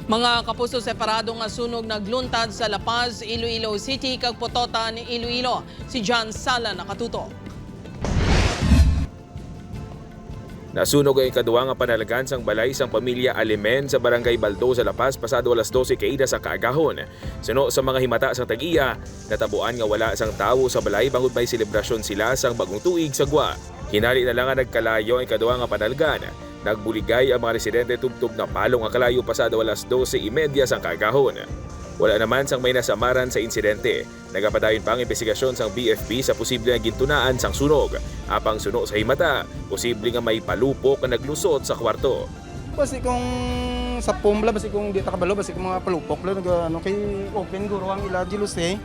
Mga kapuso, separado nga sunog nagluntad sa La Paz, Iloilo City, kag Pototan, Iloilo. Si John Sala nakatuto. Nasunog ang ikaduwa nga panalagan sang balay sang pamilya Alimen sa Barangay Baldo sa La Paz pasado alas 12 kaida sa kaagahon. Suno sa mga himata sa tag-iya, natabuan nga wala sang tawo sa balay bangod may selebrasyon sila sang bagong tuig sa gwa. Hinali na lang nga nagkalayo ang ikaduwa nga panalagan. Nagbuligay ang mga residente tubtub na palong ang kalayo pasado alas 12:30 sang kaagahon. Wala naman sang may nasamaran sa insidente. Nagapadayon pang investigasyon sang BFP sa posible nga gintunaan sang sunog. Apang suno sa himata, posible nga may palupok na naglusot sa kwarto. Basi kung sa pumbla, basi kung di takabalo, basi kung mga palupok lang, kay open guro ang ila dilus eh.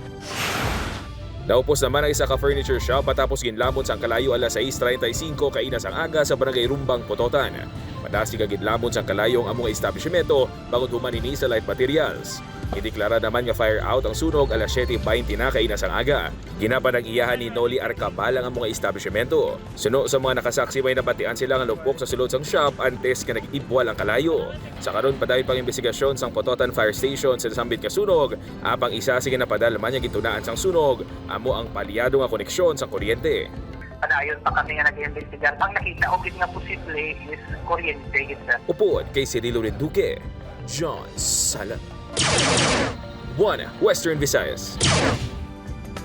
Naupos naman ang isa ka furniture shop matapos ginlamon sang kalayo alas 6:35 kainas ang aga sa Barangay Rumbang, Pototan. Madasi ka ginlamon sang kalayo ang among establishmento bago humanini sa life materials. Ideklara naman nga fire out ang sunog alas 7:20 na kainas ang aga. Ginapan ang iyahan ni Noli Arcabal ang mga establishmento. Suno sa mga nakasaksi may nabatian sila nga lupok sa sulod sang shop antes ka nag-ibwal ang kalayo. Sa karon padayon pang investigasyon sang Pototan Fire Station sa nasambit ka sunog, apang isa sige napadal man nga gitunaan sang sunog, amo ang palyado nga koneksyon sa kuryente. Padayon pa kami nga nag-iimbestigar. Ang nakita o nga posible is kuryente. Upod kay Cirilo Renduque, John Sala. 1 Western Visayas.